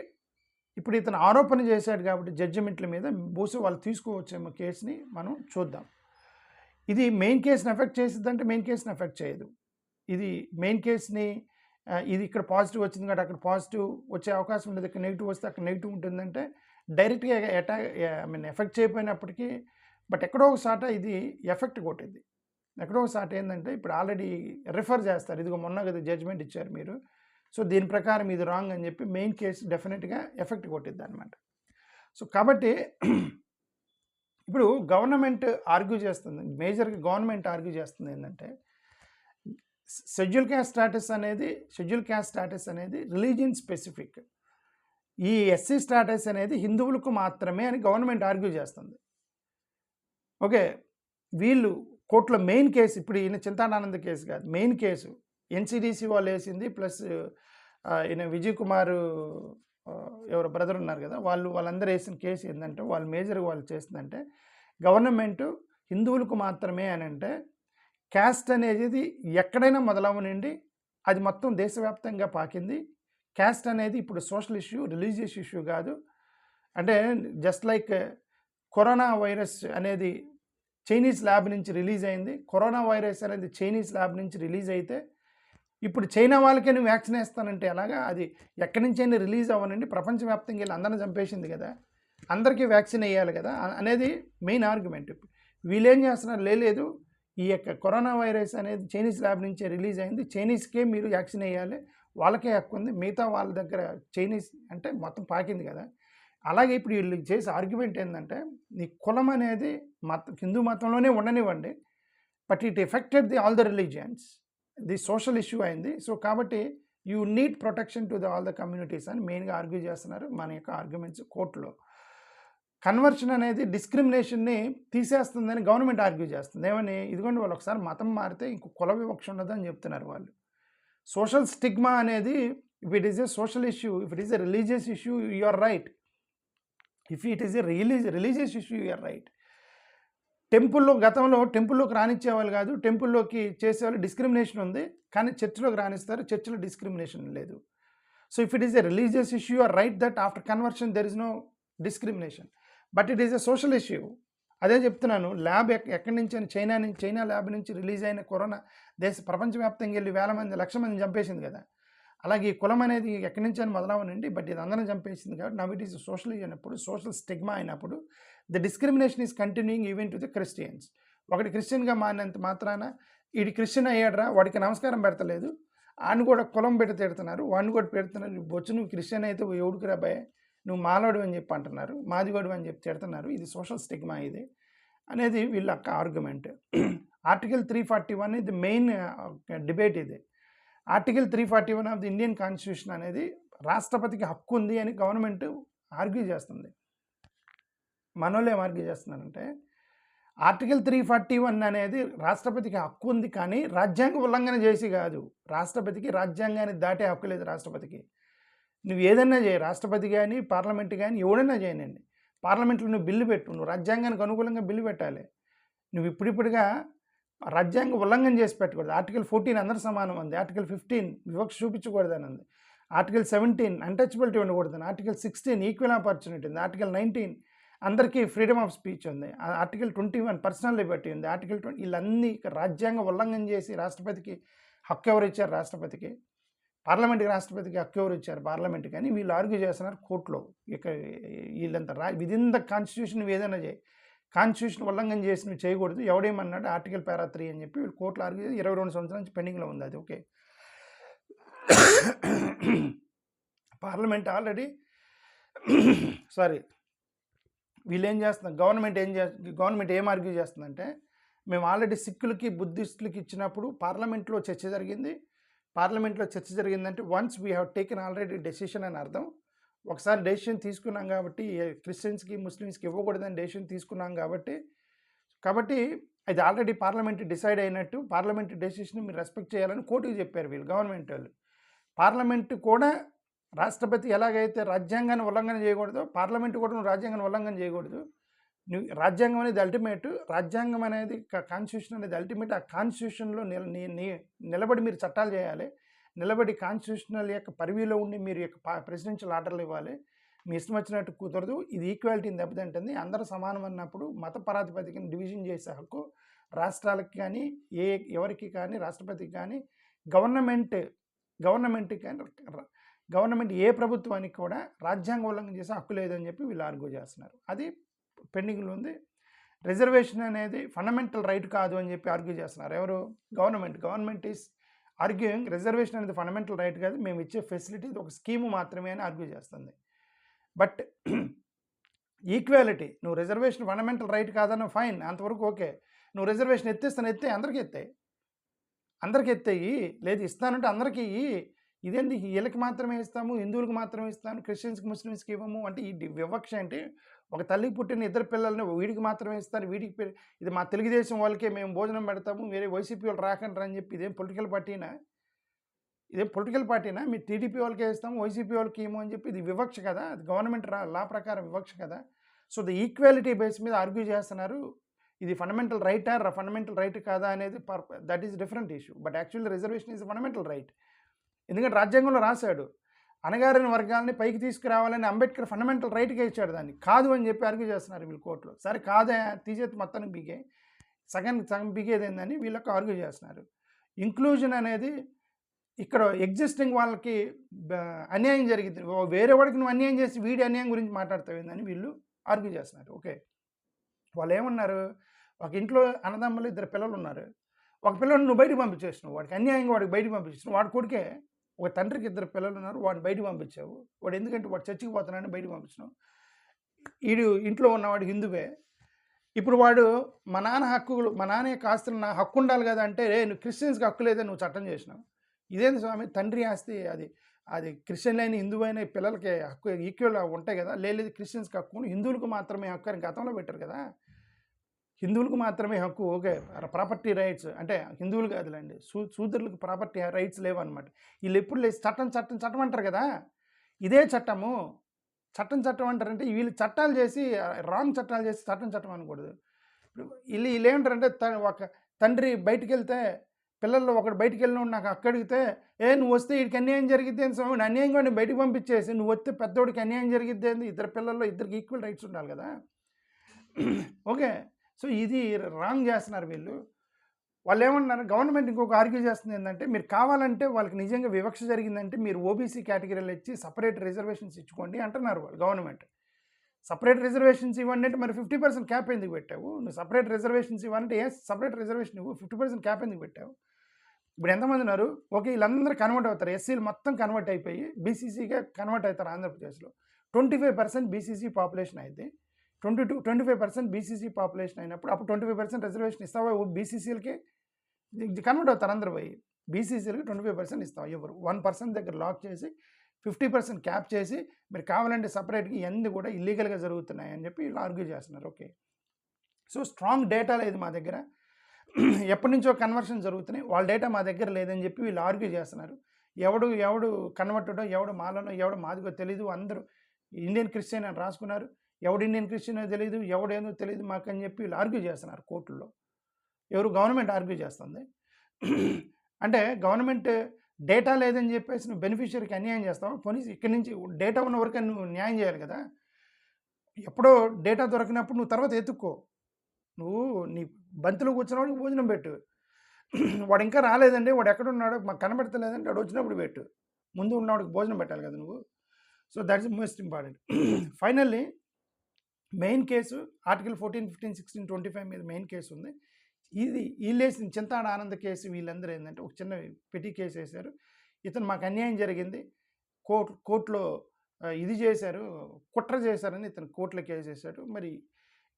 ఇప్పుడు ఇతను ఆరోపణ చేశాడు కాబట్టి జడ్జిమెంట్ల మీద బహుశా వాళ్ళు తీసుకోవచ్చేమో కేసుని, మనం చూద్దాం. ఇది మెయిన్ కేసుని ఎఫెక్ట్ చేసిద్దంటే మెయిన్ కేసుని ఎఫెక్ట్ చేయదు. ఇది మెయిన్ కేసుని ఇది ఇక్కడ పాజిటివ్ వచ్చింది కాబట్టి అక్కడ పాజిటివ్ వచ్చే అవకాశం ఉండదు, ఇక్కడ నెగిటివ్ వస్తే అక్కడ నెగిటివ్ ఉంటుందంటే డైరెక్ట్గా ఎఫెక్ట్ చేయకపోయినప్పటికీ బట్ ఎక్కడో ఒకసాట ఇది ఎఫెక్ట్ కొట్టింది. ఎక్కడో ఒకసాట ఏంటంటే ఇప్పుడు ఆల్రెడీ రిఫర్ చేస్తారు, ఇదిగో మొన్న కదా జడ్జిమెంట్ ఇచ్చారు మీరు, సో దీని ప్రకారం ఇది రాంగ్ అని చెప్పి మెయిన్ కేసు డెఫినెట్గా ఎఫెక్ట్ కొట్టిద్ది అనమాట. సో కాబట్టి ఇప్పుడు గవర్నమెంట్ ఆర్గ్యూ చేస్తుంది, మేజర్గా గవర్నమెంట్ ఆర్గ్యూ చేస్తుంది ఏంటంటే షెడ్యూల్ క్యాస్ట్ స్టాటస్ అనేది రిలీజియన్ స్పెసిఫిక్. ఈ ఎస్సీ స్టాటస్ అనేది హిందువులకు మాత్రమే అని గవర్నమెంట్ ఆర్గ్యూ చేస్తుంది. ఓకే, వీళ్ళు కోర్టులో మెయిన్ కేసు, ఇప్పుడు ఈయన చింతానానంద కేసు కాదు, మెయిన్ కేసు ఎన్సిడిసి వాళ్ళు వేసింది, ప్లస్ ఈయన విజయ్ కుమార్ ఎవరు బ్రదర్ ఉన్నారు కదా, వాళ్ళందరూ వేసిన కేసు ఏంటంటే వాళ్ళు మేజర్గా వాళ్ళు చేస్తుందంటే గవర్నమెంట్ హిందువులకు మాత్రమే అని అంటే, క్యాస్ట్ అనేది ఎక్కడైనా మొదలవనండి అది మొత్తం దేశవ్యాప్తంగా పాకింది. క్యాస్ట్ అనేది ఇప్పుడు సోషల్ ఇష్యూ, రిలీజియస్ ఇష్యూ కాదు. అంటే జస్ట్ లైక్ కరోనా వైరస్ అనేది చైనీస్ ల్యాబ్ నుంచి రిలీజ్ అయింది, కరోనా వైరస్ అనేది చైనీస్ ల్యాబ్ నుంచి రిలీజ్ అయితే ఇప్పుడు చైనా వాళ్ళకే నువ్వు వ్యాక్సిన్ వేస్తానంటే ఎలాగా, అది ఎక్కడి నుంచైనా రిలీజ్ అవ్వనండి, ప్రపంచవ్యాప్తంగా వెళ్ళి అందరిని చంపేసింది కదా, అందరికీ వ్యాక్సిన్ వేయాలి కదా అనేది మెయిన్ ఆర్గ్యుమెంట్. వీళ్ళు ఏం చేస్తున్నారు, లేదు ఈ యొక్క కరోనా వైరస్ అనేది చైనీస్ ల్యాబ్ నుంచే రిలీజ్ అయింది, చైనీస్కే మీరు వ్యాక్సిన్ వేయాలి, వాళ్ళకే హక్కు ఉంది, మిగతా వాళ్ళ దగ్గర చైనీస్ అంటే మొత్తం పాకింది కదా. అలాగే ఇప్పుడు వీళ్ళు చేసే ఆర్గ్యుమెంట్ ఏంటంటే, నీ కులం అనేది హిందూ మతంలోనే ఉండనివ్వండి, but it affected all the religions, the social issue అయింది, సో కాబట్టి you need protection to all the communities అని మెయిన్గా ఆర్గ్యూ చేస్తున్నారు మన యొక్క ఆర్గ్యుమెంట్స్ కోర్టులో. కన్వర్షన్ అనేది డిస్క్రిమినేషన్ని తీసేస్తుందని గవర్నమెంట్ ఆర్గ్యూ చేస్తుంది. ఏమని, ఇదిగోండి వాళ్ళు ఒకసారి మతం మారితే ఇంకో కుల వివక్ష ఉండదు అని చెప్తున్నారు వాళ్ళు. సోషల్ స్టిగ్మా అనేది if it is a social issue, if it is a religious issue you are right, if it is a religious issue you are right. టెంపుల్లోకి రానిచ్చేవాళ్ళు కాదు, టెంపుల్లోకి చేసేవాళ్ళు డిస్క్రిమినేషన్ ఉంది, కానీ చర్చిలోకి రానిస్తారు, చర్చిలో డిస్క్రిమినేషన్ లేదు. So if it is a religious issue you are right that after conversion there is no discrimination, but it is a social issue. అదే చెప్తున్నాను, ల్యాబ్ ఎక్కడి నుంచి అని చైనా ల్యాబ్ నుంచి రిలీజ్ అయిన కరోనా ప్రపంచవ్యాప్తంగా వెళ్ళి లక్షల మంది చంపేసింది కదా. అలాగే ఈ కులం అనేది ఎక్కడి నుంచి అని మొదలవనండి, బట్ ఇది అందరం చంపేసింది కాబట్టి నవ్ ఇట్ ఈస్ సోషల్ అయినప్పుడు, సోషల్ స్టిగ్మా అయినప్పుడు the discrimination is continuing even to the Christians. ఒకటి క్రిస్టియన్గా మారినంత మాత్రాన వీడి క్రిస్టియన్ అయ్యాడరా వాడికి నమస్కారం పెడతలేదు, ఆయన కూడా కులం పెట్టి తిడుతున్నారు, వాడిని కూడా పెడుతున్నారు. బొచ్చు నువ్వు క్రిస్టియన్ అయితే ఎవడికి రాబాయ్, నువ్వు మాలోడు అని చెప్పి అంటున్నారు, మాదిగోడు అని చెప్పి తిడుతున్నారు. ఇది సోషల్ స్టిగ్మా ఇది అనేది వీళ్ళ ఆర్గ్యుమెంట్. ఆర్టికల్ 341 ఇది మెయిన్ డిబేట్. ఇది article 341 of the Indian constitution అనేది రాష్ట్రపతికి హక్కు ఉంది అని గవర్నమెంట్ ఆర్గ్యూ చేస్తుంది. మనోళ్ళు ఏం ఆర్గ్యూ చేస్తున్నారంటే ఆర్టికల్ 341 అనేది రాష్ట్రపతికి హక్కు ఉంది, కానీ రాజ్యాంగ ఉల్లంఘన చేసి కాదు. రాష్ట్రపతికి రాజ్యాంగాన్ని దాటే హక్కు లేదు. రాష్ట్రపతికి నువ్వు ఏదైనా చేయి, రాష్ట్రపతి కానీ పార్లమెంట్ కానీ ఎవడైనా చేయనండి. పార్లమెంట్లో నువ్వు బిల్లు పెట్టు, నువ్వు రాజ్యాంగానికి అనుకూలంగా బిల్లు పెట్టాలి. నువ్వు ఇప్పుడిప్పుడుగా రాజ్యాంగ ఉల్లంఘన చేసి పెట్టకూడదు. ఆర్టికల్ 14 అందరూ సమానం ఉంది, ఆర్టికల్ 15 వివక్ష చూపించకూడదని ఉంది, ఆర్టికల్ 17 అన్టచబిలిటీ ఉండకూడదని, ఆర్టికల్ 16 ఈక్వల్ ఆపర్చునిటీ ఉంది, ఆర్టికల్ 19 అందరికీ ఫ్రీడమ్ ఆఫ్ స్పీచ్ ఉంది, ఆర్టికల్ 21 పర్సనల్ లిబర్టీ ఉంది, ఆర్టికల్ 20 వీళ్ళన్నీ రాజ్యాంగ ఉల్లంఘన చేసి రాష్ట్రపతికి హక్కు ఎవరు ఇచ్చారు? రాష్ట్రపతికి. పార్లమెంట్కి రాష్ట్రపతికి హక్కు ఎవరు ఇచ్చారు? పార్లమెంట్. కానీ వీళ్ళు ఆర్గ్యూ చేస్తున్నారు కోర్టులో. ఇక వీళ్ళంతా విదిన్ ద కాన్స్టిట్యూషన్ నువ్వు ఏదైనా చేయి, కాన్స్టిట్యూషన్ ఉల్లంఘన చేసి నువ్వు చేయకూడదు. ఎవడేమన్నాడు ఆర్టికల్ పారా 3 అని చెప్పి వీళ్ళు కోర్టులో ఆర్గ్యూ చేసి 22 సంవత్సరాల నుంచి పెండింగ్లో ఉంది అది. ఓకే, పార్లమెంట్ ఆల్రెడీ వీళ్ళు ఏం చేస్తున్నారు, గవర్నమెంట్ ఏం ఆర్గ్యూ చేస్తుందంటే మేము ఆల్రెడీ సిక్కులకి బుద్ధిస్టులకి ఇచ్చినప్పుడు పార్లమెంట్లో చర్చ జరిగిందంటే once we have taken already decision అని అర్థం. ఒకసారి డెసిషన్ తీసుకున్నాం కాబట్టి క్రిస్టియన్స్కి ముస్లిమ్స్కి ఇవ్వకూడదని డెసిషన్ తీసుకున్నాం కాబట్టి అది ఆల్రెడీ పార్లమెంట్ డిసైడ్ అయినట్టు, పార్లమెంట్ డెసిషన్ మీరు రెస్పెక్ట్ చేయాలని కోర్టుకి చెప్పారు వీళ్ళు గవర్నమెంట్ వాళ్ళు. పార్లమెంట్ కూడా రాష్ట్రపతి ఎలాగైతే రాజ్యాంగాన్ని ఉల్లంఘన చేయకూడదో, పార్లమెంట్ కూడా నువ్వు రాజ్యాంగాన్ని ఉల్లంఘన చేయకూడదు. నువ్వు రాజ్యాంగం అనేది అల్టిమేట్, రాజ్యాంగం అనేది కాన్స్టిట్యూషన్ అనేది అల్టిమేట్. ఆ కాన్స్టిట్యూషన్లో నిలబడి మీరు చట్టాలు చేయాలి, నిలబడి కాన్స్టిట్యూషనల్ యొక్క పరివిలో ఉండి మీరు యొక్క ప్రెసిడెన్షియల్ ఆర్డర్లు ఇవ్వాలి. మీ ఇష్టం వచ్చినట్టు కుదరదు. ఇది ఈక్వాలిటీని దెబ్బతింటుంది. అందరూ సమానం అన్నప్పుడు మత ప్రాతిపదికన డివిజన్ చేసే హక్కు రాష్ట్రాలకు కానీ ఎవరికి కానీ రాష్ట్రపతికి కానీ గవర్నమెంట్ ఏ ప్రభుత్వానికి కూడా రాజ్యాంగ ఉల్లంఘన చేసే హక్కు లేదని చెప్పి వీళ్ళు ఆర్గ్యూ చేస్తున్నారు. అది పెండింగ్లో ఉంది. రిజర్వేషన్ అనేది ఫండమెంటల్ రైట్ కాదు అని చెప్పి ఆర్గ్యూ చేస్తున్నారు. ఎవరు? గవర్నమెంట్ ఈస్ ఆర్గ్యూయింగ్ రిజర్వేషన్ అనేది ఫండమెంటల్ రైట్ కాదు, మేము ఇచ్చే ఫెసిలిటీ ఒక స్కీము మాత్రమే అని ఆర్గ్యూ చేస్తుంది. బట్ ఈక్వాలిటీ, నువ్వు రిజర్వేషన్ ఫండమెంటల్ రైట్ కాదన్న ఫైన్, అంతవరకు ఓకే. నువ్వు రిజర్వేషన్ ఎత్తే అందరికీ ఎత్తాయి, లేదు ఇస్తానంటే అందరికీ ఇదేంటి వీళ్ళకి మాత్రమే ఇస్తాము, హిందువులకు మాత్రమే ఇస్తాను, క్రిస్టియన్స్కి ముస్లిమ్స్కి ఇవ్వము అంటే ఈ వివక్ష అంటే ఒక తల్లికి పుట్టిన ఇద్దరు పిల్లల్ని వీడికి మాత్రమే ఇస్తారు, ఇది మా తెలుగుదేశం వాళ్ళకే మేము భోజనం పెడతాము, వేరే వైసీపీ వాళ్ళు రాకంటారు అని చెప్పి ఇదేం పొలిటికల్ పార్టీనా? మీ టీడీపీ వాళ్ళకే ఇస్తాము, వైసీపీ వాళ్ళకి ఏమో అని చెప్పి ఇది వివక్ష కదా, అది గవర్నమెంట్ లా ప్రకారం వివక్ష కదా. సో ద ఈక్వాలిటీ బేస్ మీద ఆర్గ్యూ చేస్తున్నారు. ఇది ఫండమెంటల్ రైట్ కాదా అనేది that is different issue. But actually reservation is fundamental right. ఎందుకంటే రాజ్యాంగంలో రాశాడు అణగారిన వర్గాలని పైకి తీసుకురావాలని, అంబేద్కర్ ఫండమెంటల్ రైట్గా ఇచ్చాడు, దాన్ని కాదు అని చెప్పి ఆర్గ్యూ చేస్తున్నారు వీళ్ళు కోర్టులో. సరే కాదే తీసేది మొత్తానికి బీగే సగం బీగేది ఏందని వీళ్ళకి ఆర్గ్యూ చేస్తున్నారు. ఇంక్లూజన్ అనేది ఇక్కడ ఎగ్జిస్టింగ్ వాళ్ళకి అన్యాయం జరిగింది, వేరే వాడికి నువ్వు అన్యాయం చేసి వీడి అన్యాయం గురించి మాట్లాడతావు ఏందని వీళ్ళు ఆర్గ్యూ చేస్తున్నారు. ఓకే, వాళ్ళు ఏమన్నారు, ఒక ఇంట్లో అన్నదమ్ములు 2 పిల్లలు ఉన్నారు, ఒక పిల్లలు నువ్వు బయటకు పంపించేసినావు, వాడికి అన్యాయంగా వాడికి బయటకు పంపించేసినావు, వాడి కొడుకే ఒక తండ్రికి 2 పిల్లలు ఉన్నారు, వాడిని బయటకు పంపించావు. వాడు ఎందుకంటే వాడు చర్చికి పోతున్నాడని బయటకు పంపించినావు. వీడు ఇంట్లో ఉన్నవాడు హిందువే. ఇప్పుడు వాడు మా నాన్న యొక్క ఆస్తులు నా హక్కు ఉండాలి కదా అంటే, నువ్వు క్రిస్టియన్స్కి హక్కు లేదని నువ్వు చట్టం చేసినావు. ఇదేంటి స్వామి, తండ్రి ఆస్తి అది క్రిస్టియన్ అయిన హిందువు అయిన పిల్లలకి హక్కు ఈక్వల్ ఉంటాయి కదా, లేదు క్రిస్టియన్స్కి హక్కు, హిందువులకు మాత్రమే హక్కు అని గతంలో పెట్టారు కదా. హిందువులకు మాత్రమే హక్కు, ఓకే. ప్రాపర్టీ రైట్స్ అంటే హిందువులు కాదులేండి, శూద్రులకు ప్రాపర్టీ రైట్స్ లేవన్నమాట. వీళ్ళు ఎప్పుడు లేదు చట్టం అంటారు కదా, ఇదే చట్టం అంటారంటే వీళ్ళు చట్టాలు చేసి రాంగ్ చట్టాలు చేసి చట్టం అనకూడదు. ఇప్పుడు వీళ్ళు ఏమంటారంటే ఒక తండ్రి బయటికి వెళ్తే పిల్లల్లో ఒకడు బయటికి వెళ్ళినోడు నాకు హక్కు అడిగితే, నువ్వు వస్తే వీడికి అన్యాయం జరిగిద్ది అని స్వామి, అన్యాయంగా నేను బయటకు పంపించేసి నువ్వు వస్తే పెద్దోడికి అన్యాయం జరిగిద్ది అని, ఇద్దరు పిల్లల్లో ఇద్దరికి ఈక్వల్ రైట్స్ ఉండాలి కదా. ఓకే, సో ఇది రాంగ్ చేస్తున్నారు వీళ్ళు. వాళ్ళు ఏమన్నారు, గవర్నమెంట్ ఇంకొక ఆర్గ్యూ చేస్తుంది ఏంటంటే, మీరు కావాలంటే వాళ్ళకి నిజంగా వివక్ష జరిగిందంటే మీరు ఓబీసీ కేటగిరీలు ఇచ్చి సపరేట్ రిజర్వేషన్స్ ఇచ్చుకోండి అంటున్నారు వాళ్ళు. గవర్నమెంట్ సపరేట్ రిజర్వేషన్స్ ఇవ్వండి అంటే మరి 50% క్యాప్ ఎందుకు పెట్టావు? నువ్వు సపరేట్ రిజర్వేషన్స్ ఇవ్వాలంటే సపరేట్ రిజర్వేషన్ ఇవ్వు, 50% క్యాప్ ఎందుకు పెట్టావు? ఇప్పుడు ఎంతమంది ఉన్నారు? ఓకే, వీళ్ళందరూ కన్వర్ట్ అవుతారు. ఎస్సీలు మొత్తం కన్వర్ట్ అయిపోయి బీసీసీగా కన్వర్ట్ అవుతారు ఆంధ్రప్రదేశ్లో. 25% బీసీసీ పాపులేషన్ అయితే 25% బీసీసీ పాపులేషన్ అయినప్పుడు అప్పుడు 25% రిజర్వేషన్ ఇస్తావా బీసీసీలకి? కన్వర్ట్ అవుతారు అందరూ పోయి. బీసీసీలకి 25% ఇస్తాం ఎవరు 1% దగ్గర లాక్ చేసి 50% క్యాప్ చేసి మీరు కావాలంటే సపరేట్గా ఇవన్నీ కూడా ఇల్లీగల్గా జరుగుతున్నాయి అని చెప్పి వీళ్ళు ఆర్గ్యూ చేస్తున్నారు. ఓకే, సో స్ట్రాంగ్ డేటా లేదు మా దగ్గర, ఎప్పటి నుంచో కన్వర్షన్ జరుగుతున్నాయి, వాళ్ళ డేటా మా దగ్గర లేదని చెప్పి వీళ్ళు ఆర్గ్యూ చేస్తున్నారు. ఎవడు కన్వర్టడో ఎవడు మాలనో ఎవడు మాదిగో తెలీదు, అందరూ ఇండియన్ క్రిస్టియన్ అని రాసుకున్నారు. ఎవడు ఇండియన్ క్రిస్టియనో తెలియదు, ఎవడేందో తెలియదు మాకు అని చెప్పి వీళ్ళు ఆర్గ్యూ చేస్తున్నారు కోర్టుల్లో. ఎవరు? గవర్నమెంట్ ఆర్గ్యూ చేస్తుంది. అంటే గవర్నమెంట్ డేటా లేదని చెప్పేసి నువ్వు బెనిఫిషియరీకి అన్యాయం చేస్తావు. పోనీ ఇక్కడి నుంచి డేటా ఉన్న వరకు నువ్వు న్యాయం చేయాలి కదా. ఎప్పుడో డేటా దొరికినప్పుడు నువ్వు తర్వాత ఎత్తుక్కో. నువ్వు నీ బంతిలో కూర్చున్నవాడికి భోజనం పెట్టు. వాడు ఇంకా రాలేదండి, వాడు ఎక్కడున్నాడో మాకు కనబడతలేదంటే వాడు వచ్చినప్పుడు పెట్టు. ముందు ఉన్నవాడికి భోజనం పెట్టాలి కదా నువ్వు. So that's most important. Finally main case article 14, 15, 16, 25 మీద మెయిన్ కేసు ఉంది. ఇది వీళ్ళేసిన చింతాడ ఆనంద్ కేసు వీళ్ళందరూ ఏంటంటే ఒక చిన్న పెట్టి కేసు వేశారు. ఇతను మాకు అన్యాయం జరిగింది, కోర్టులో ఇది చేశారు, కుట్ర చేశారని ఇతను కోర్టులో కేసు వేశాడు. మరి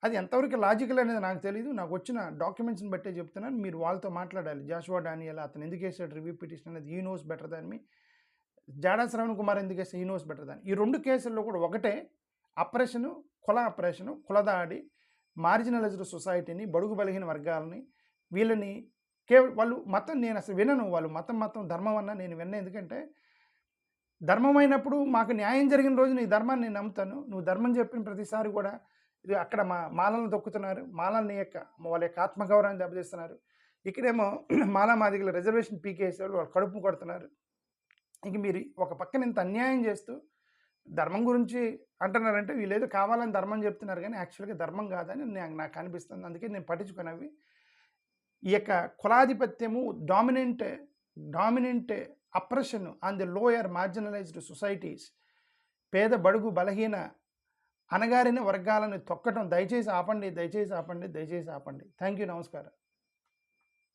అది ఎంతవరకు లాజికల్ అనేది నాకు తెలియదు. నాకు వచ్చిన డాక్యుమెంట్స్ని బట్టే చెప్తున్నాను. మీరు వాళ్ళతో మాట్లాడాలి. జాషువా డానియల్ అతను ఎందుకు వేసాడు రివ్యూ పిటిషన్ అనేది ఈ నోస్ బెటర్ దాన్ మీ. జాడా శ్రవణ్ కుమార్ ఎందుకు వేస్తే ఈ నోస్ బెటర్ దాన్. ఈ రెండు కేసుల్లో కూడా ఒకటే, అప్రెషను, అప్రెషను, కులదాడి, మార్జినలైజ్డ్ సొసైటీని, బడుగు బలహీన వర్గాలని, వీళ్ళని వాళ్ళు మతం నేను అసలు వినను. వాళ్ళు మతం ధర్మం అన్నా నేను విన్న. ఎందుకంటే ధర్మం అయినప్పుడు మాకు న్యాయం జరిగిన రోజు నీ ధర్మాన్ని నేను నమ్ముతాను. నువ్వు ధర్మం చెప్పిన ప్రతిసారి కూడా ఇది అక్కడ మాలలను తొక్కుతున్నారు, మాలల్ని వాళ్ళ యొక్క ఆత్మగౌరవాన్ని దెబ్బతీస్తున్నారు. ఇక్కడేమో మాలా మాదిగల రిజర్వేషన్ పీకేసేవాళ్ళు వాళ్ళు కడుపు కొడుతున్నారు. ఇంక మీరు ఒక పక్కన ఇంత అన్యాయం చేస్తూ ధర్మం గురించి అంటున్నారంటే వీళ్ళేదో కావాలని ధర్మం చెప్తున్నారు, కానీ యాక్చువల్గా ధర్మం కాదని నాకు అనిపిస్తుంది. అందుకే నేను పట్టించుకున్నవి ఈ యొక్క కులాధిపత్యము, dominant oppression on the lower marginalised societies, పేద బడుగు బలహీన అణగారిన వర్గాలను తొక్కటం దయచేసి ఆపండి. థ్యాంక్ యూ, నమస్కారం.